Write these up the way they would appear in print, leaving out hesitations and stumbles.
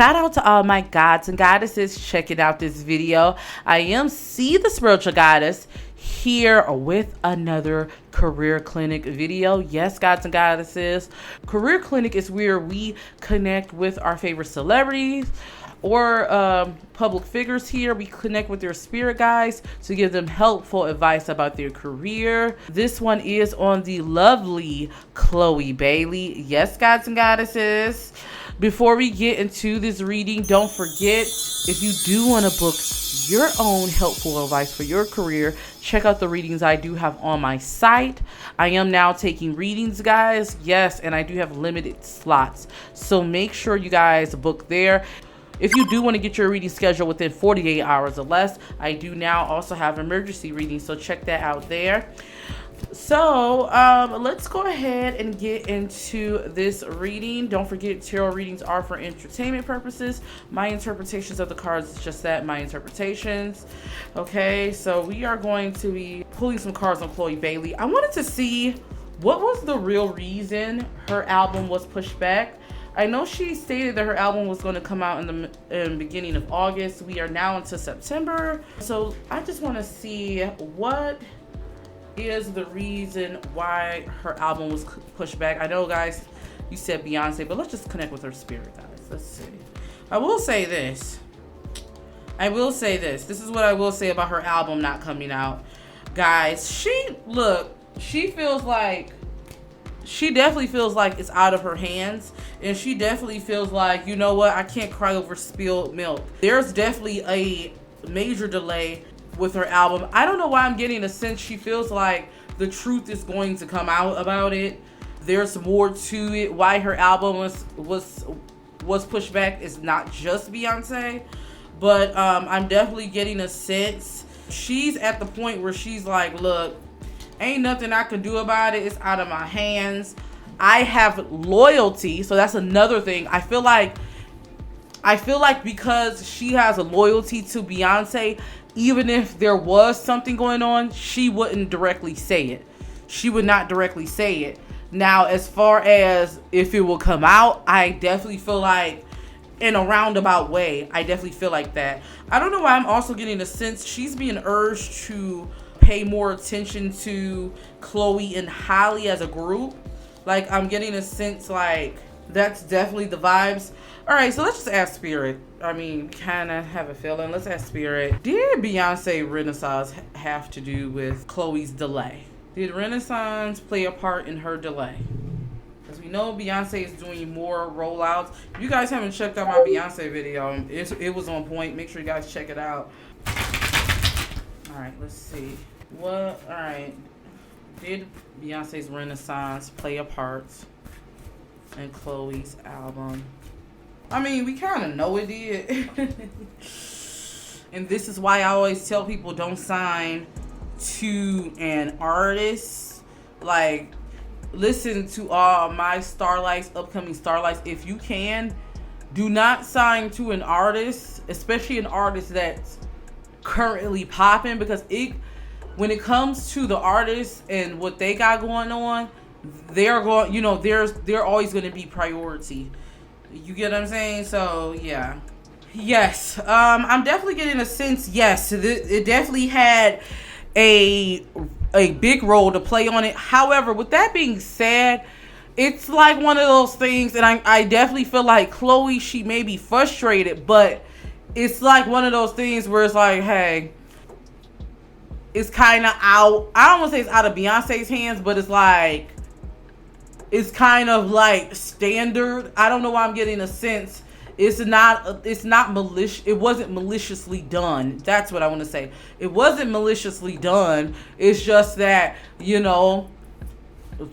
Shout out to all my gods and goddesses checking out this video. I am C, the spiritual goddess, here with another career clinic video. Yes, gods and goddesses, career clinic is where we connect with our favorite celebrities or public figures. Here we connect with their spirit guides to give them helpful advice about their career. This one is on the lovely Chloe Bailey. Yes, gods and goddesses, before we get into this reading, don't forget, if you do want to book your own helpful advice for your career, check out the readings I do have on my site. I am now taking readings, guys. Yes, and I do have limited slots, so make sure you guys book there. If you do want to get your reading scheduled within 48 hours or less, I do now also have emergency readings, so check that out there. So let's go ahead and get into this reading. Don't forget, tarot readings are for entertainment purposes. My interpretations of the cards is just that, my interpretations. Okay, so we are going to be pulling some cards on Chloe Bailey. I wanted to see what was the real reason her album was pushed back. I know she stated that her album was going to come out in the beginning of August. We are now into September. So I just want to see what is the reason why her album was pushed back. I know, guys, you said Beyonce, but let's just connect with her spirit, guys. Let's see. I will say this. This is what I will say about her album not coming out. Guys, she feels like, she definitely feels like it's out of her hands. And she definitely feels like, you know what, I can't cry over spilled milk. There's definitely a major delay with her album. I don't know why I'm getting a sense she feels like the truth is going to come out about it. There's more to it. Why her album was pushed back is not just Beyonce, but I'm definitely getting a sense she's at the point where she's like, look, ain't nothing I can do about it. It's out of my hands. I have loyalty, so that's another thing. I feel like because she has a loyalty to Beyonce, even if there was something going on, she wouldn't directly say it. She would not directly say it. Now, as far as if it will come out, I definitely feel like, in a roundabout way, I definitely feel like that. I don't know why I'm also getting a sense she's being urged to pay more attention to Chloe and Halle as a group. Like, I'm getting a sense like that's definitely the vibes. All right, so let's just ask Spirit. I mean, kind of have a feeling. Let's ask Spirit. Did Beyonce Renaissance have to do with Chloe's delay? Did Renaissance play a part in her delay? Because we know Beyonce is doing more rollouts. If you guys haven't checked out my Beyonce video, it was on point. Make sure you guys check it out. All right, let's see. All right. Did Beyonce's Renaissance play a part in Chloe's album? I mean, we kind of know it did. And this is why I always tell people don't sign to an artist. Like, listen to all my starlights, upcoming starlights. If you can, do not sign to an artist, especially an artist that's currently popping, because when it comes to the artists and what they got going on, they're always going to be priority. You get what I'm saying? So yeah, yes, I'm definitely getting a sense. Yes, it definitely had a big role to play on it. However, with that being said, it's like one of those things, and I definitely feel like Chloe, she may be frustrated, but it's like one of those things where it's like, hey, it's kind of out. I don't want to say it's out of Beyonce's hands, but it's like, it's kind of like standard. I don't know why I'm getting a sense. It's not malicious. It wasn't maliciously done. That's what I want to say. It wasn't maliciously done. It's just that,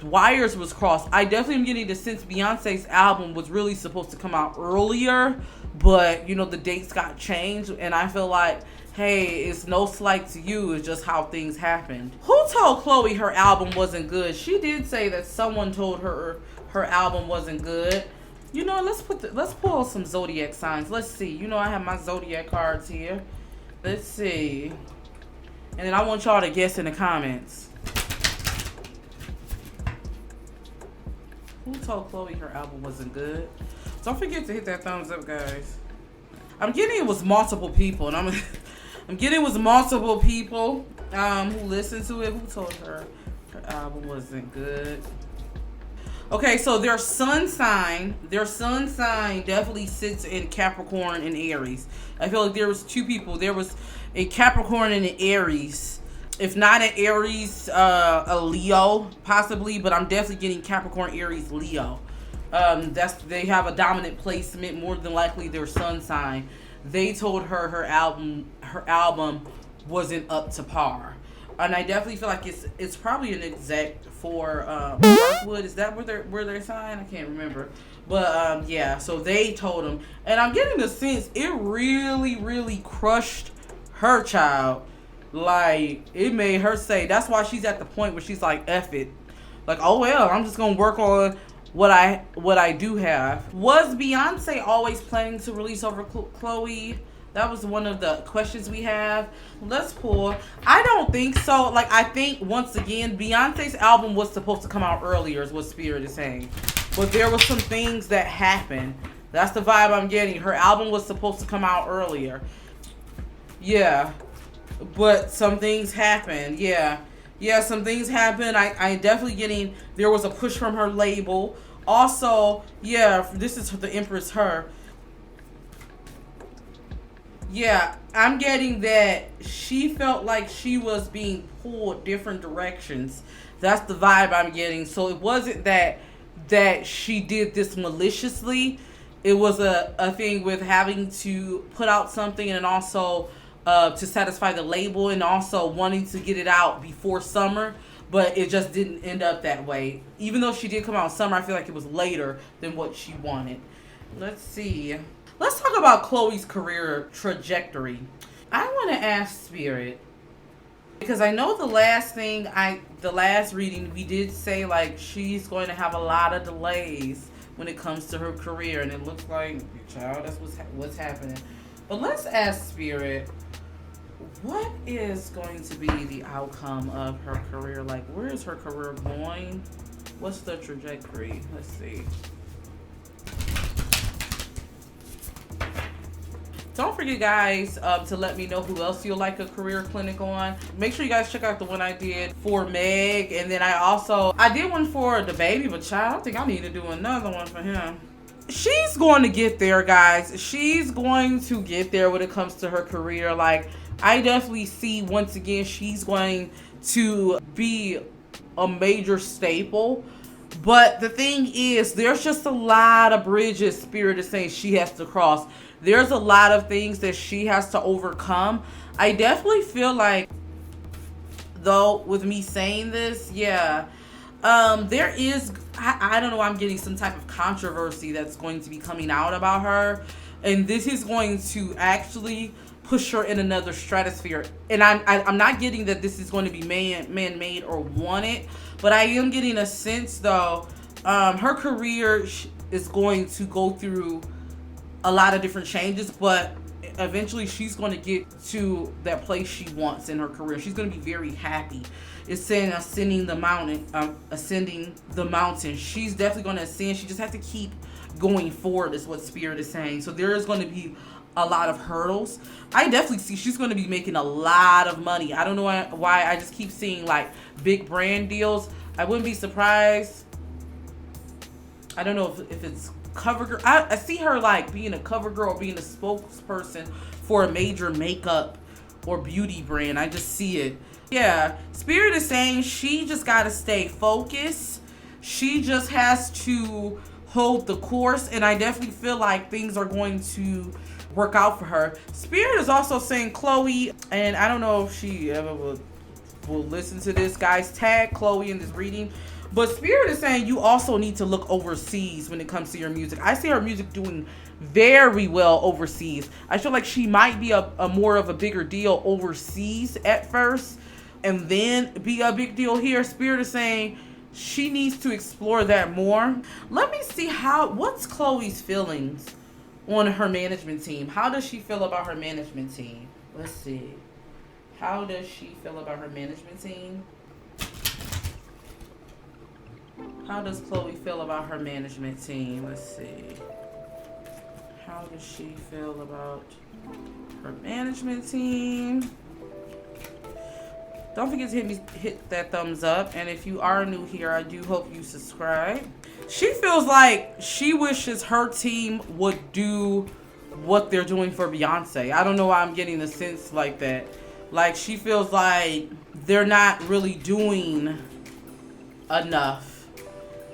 wires was crossed. I definitely am getting the sense Beyonce's album was really supposed to come out earlier, but the dates got changed, and I feel like, hey, it's no slight to you, it's just how things happened. Who told Chloe her album wasn't good? She did say that someone told her her album wasn't good. Let's pull some Zodiac signs. Let's see. I have my Zodiac cards here. Let's see. And then I want y'all to guess in the comments. Who told Chloe her album wasn't good? Don't forget to hit that thumbs up, guys. I'm getting it was multiple people, and I'm getting it was multiple people who listened to it, who told her album wasn't good. Okay, so their sun sign definitely sits in Capricorn and Aries. I feel like there was two people. There was a Capricorn and an Aries. If not an Aries, a Leo possibly, but I'm definitely getting Capricorn, Aries, Leo. They have a dominant placement, more than likely their sun sign. They told her her album wasn't up to par. And I definitely feel like it's probably an exec for Darkwood. Is that where they're signed? I can't remember. But yeah, so they told him. And I'm getting the sense it really, really crushed her child. Like, it made her say, that's why she's at the point where she's like, F it. Like, oh well, I'm just gonna work on what I do have. Was Beyonce always planning to release over Chloe? That was one of the questions we have. Let's pull. I don't think so. Like, I think, once again, Beyonce's album was supposed to come out earlier, is what Spirit is saying. But there were some things that happened. That's the vibe I'm getting. Her album was supposed to come out earlier. Yeah. But some things happened. Yeah. Yeah, some things happened. I definitely getting, there was a push from her label. Also, yeah, this is the Empress Her. Yeah, I'm getting that she felt like she was being pulled different directions. That's the vibe I'm getting. So it wasn't that she did this maliciously. It was a thing with having to put out something, and also to satisfy the label, and also wanting to get it out before summer. But it just didn't end up that way. Even though she did come out in summer, I feel like it was later than what she wanted. Let's see. Let's talk about Chloe's career trajectory. I want to ask Spirit, because I know the last reading, we did say like she's going to have a lot of delays when it comes to her career, and it looks like, child, that's what's happening. But let's ask Spirit, what is going to be the outcome of her career? Like, where is her career going? What's the trajectory? Let's see. Don't forget, guys, to let me know who else you'll like a career clinic on. Make sure you guys check out the one I did for Meg. And then I did one for the baby, but child, I think I need to do another one for him. She's going to get there, guys. She's going to get there when it comes to her career. Like, I definitely see, once again, she's going to be a major staple. But the thing is, there's just a lot of bridges Spirit is saying she has to cross. There's a lot of things that she has to overcome. I definitely feel like, though, with me saying this, yeah, there is, I don't know, I'm getting some type of controversy that's going to be coming out about her. And this is going to actually push her in another stratosphere. And I'm not getting that this is going to be man-made or wanted. But I am getting a sense, though, her career is going to go through a lot of different changes, but eventually she's going to get to that place she wants in her career. She's going to be very happy. It's saying ascending the mountain. She's definitely going to ascend. She just has to keep going forward, is what Spirit is saying. So there is going to be a lot of hurdles. I definitely see she's going to be making a lot of money. I don't know why I just keep seeing like big brand deals. I wouldn't be surprised. I don't know if it's cover girl. I see her like being a cover girl or being a spokesperson for a major makeup or beauty brand. I just see it. Yeah, Spirit is saying she just got to stay focused. She just has to hold the course, and I definitely feel like things are going to work out for her. Spirit is also saying Chloe, and I don't know if she ever will listen to this, guys. Tag Chloe in this reading. But Spirit is saying you also need to look overseas when it comes to your music. I see her music doing very well overseas. I feel like she might be a more of a bigger deal overseas at first, and then be a big deal here. Spirit is saying she needs to explore that more. Let me see what's Chloe's feelings on her management team. How does she feel about her management team? Let's see. How does she feel about her management team? How does Chloe feel about her management team? Let's see. How does she feel about her management team? Don't forget to hit that thumbs up. And if you are new here, I do hope you subscribe. She feels like she wishes her team would do what they're doing for Beyonce. I don't know why I'm getting the sense like that. Like, she feels like they're not really doing enough.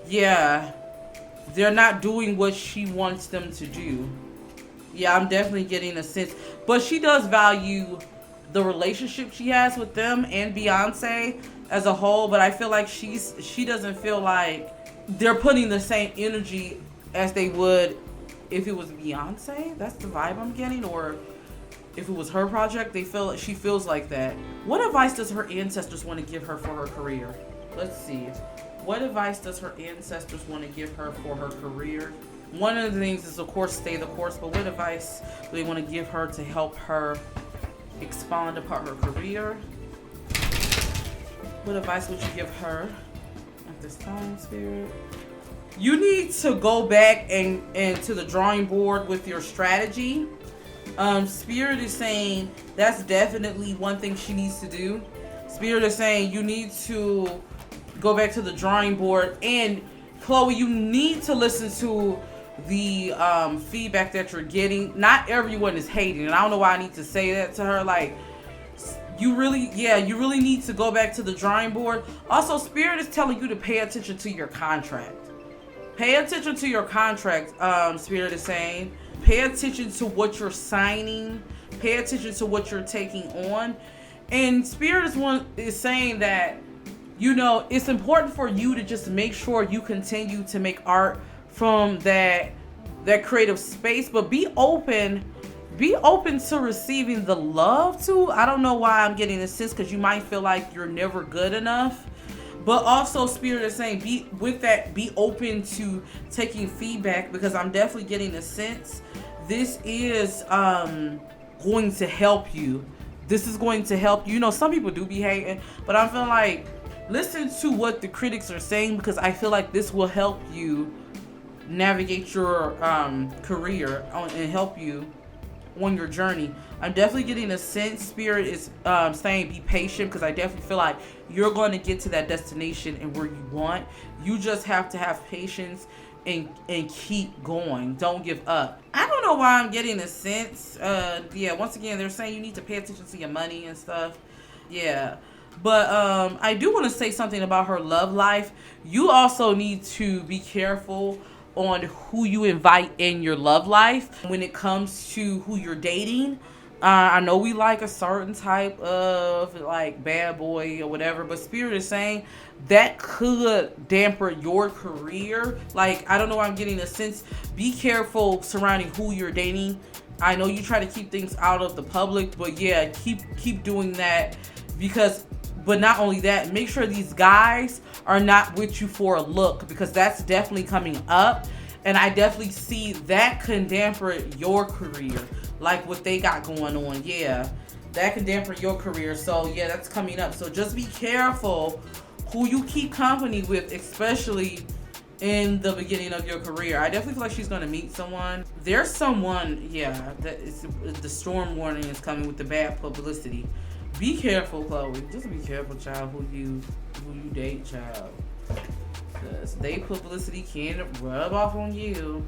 Yeah. They're not doing what she wants them to do. Yeah, I'm definitely getting a sense. But she does value the relationship she has with them and Beyonce as a whole. But I feel like she doesn't feel like they're putting the same energy as they would if it was Beyonce. That's the vibe I'm getting. Or if it was her project, she feels like that. What advice does her ancestors want to give her for her career? Let's see. What advice does her ancestors want to give her for her career? One of the things is, of course, stay the course. But what advice do they want to give her to help her expand upon her career? What advice would you give her at this time, Spirit? You need to go back and to the drawing board with your strategy. Spirit is saying that's definitely one thing she needs to do. Spirit is saying you need to go back to the drawing board. And Chloe, you need to listen to the feedback that you're getting. Not everyone is hating, and I don't know why I need to say that to her. Like, you really need to go back to the drawing board. Also, Spirit is telling you to pay attention to your contract. Pay attention to your contract. Spirit is saying pay attention to what you're signing. Pay attention to what you're taking on. And Spirit is saying that, you know, it's important for you to just make sure you continue to make art from that creative space, but be open to receiving the love too. I don't know why I'm getting this sense, because you might feel like you're never good enough. But also, Spirit is saying be open to taking feedback, because I'm definitely getting a sense this is going to help you. This is going to help you. You know, some people do be hating, but I'm feeling like listen to what the critics are saying, because I feel like this will help you navigate your career and help you on your journey. I'm definitely getting a sense Spirit is saying be patient, because I definitely feel like you're going to get to that destination and where you want. You just have to have patience and keep going. Don't give up. I don't know why I'm getting a sense. Once again, they're saying you need to pay attention to your money and stuff. Yeah. But I do want to say something about her love life. You also need to be careful on who you invite in your love life when it comes to who you're dating. I know we like a certain type of like bad boy or whatever, but Spirit is saying that could damper your career. Like, I don't know why I'm getting a sense. Be careful surrounding who you're dating. I know you try to keep things out of the public, but yeah, keep doing that, but not only that, make sure these guys are not with you for a look, because that's definitely coming up. And I definitely see that can dampen your career, like what they got going on. Yeah, that can dampen your career. So yeah, that's coming up. So just be careful who you keep company with, especially in the beginning of your career. I definitely feel like she's going to meet someone. There's someone, yeah, the storm warning is coming with the bad publicity. Be careful, Chloe. Just be careful, child, who you date, child. Because they publicity can rub off on you.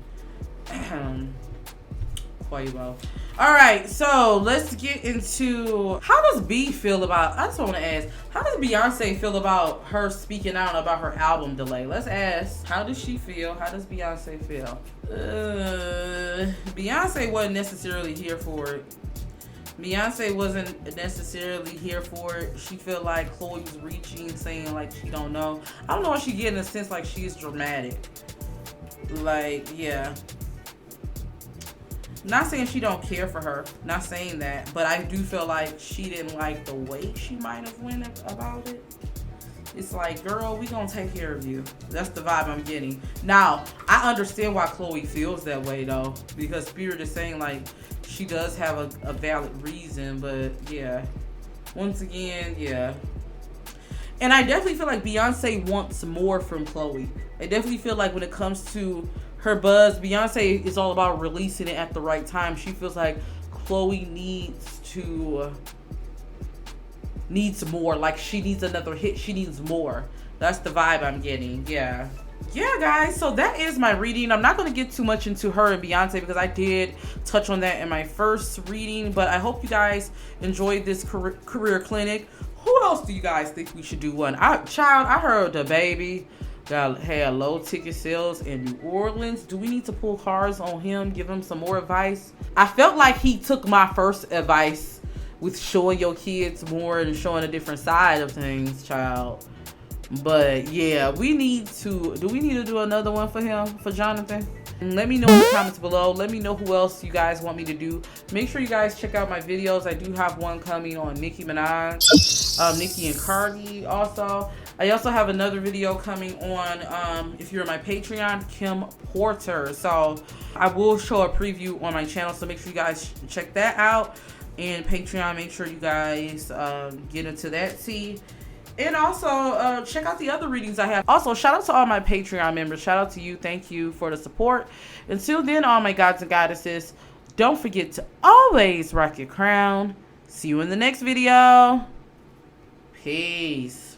Quavo. Alright, so let's get into how does B feel about, I just want to ask, how does Beyonce feel about her speaking out about her album delay? Let's ask, how does she feel? How does Beyonce feel? Beyonce wasn't necessarily here for it. Beyonce wasn't necessarily here for it. She felt like Chloe was reaching, saying like she don't know. I don't know why she getting a sense like she's dramatic. Like, yeah. Not saying she don't care for her. Not saying that. But I do feel like she didn't like the way she might have went about it. It's like, girl, we gonna take care of you. That's the vibe I'm getting. Now, I understand why Chloe feels that way though, because Spirit is saying like she does have a valid reason, but yeah. Once again, yeah. And I definitely feel like Beyonce wants more from Chloe. I definitely feel like when it comes to her buzz. Beyonce is all about releasing it at the right time. She feels like Chloe needs more. Like, she needs another hit. She needs more. That's the vibe I'm getting. Yeah, guys, so that is my reading. I'm not going to get too much into her and Beyonce because I did touch on that in my first reading, but I hope you guys enjoyed this career clinic. Who else do you guys think we should do one? I heard the baby had low ticket sales in New Orleans. Do we need to pull cards on him, give him some more advice? I felt like he took my first advice with showing your kids more and showing a different side of things, child. But yeah, do we need to do another one for him, for Jonathan? And let me know in the comments below. Let me know who else you guys want me to do. Make sure you guys check out my videos. I do have one coming on Nicki Minaj, Nicki and Cardi also. I also have another video coming on, if you're my Patreon, Kim Porter. So I will show a preview on my channel, so make sure you guys check that out. And Patreon, make sure you guys get into that tea. And also, check out the other readings I have. Also, shout out to all my Patreon members. Shout out to you. Thank you for the support. Until then, all my gods and goddesses, don't forget to always rock your crown. See you in the next video. Peace.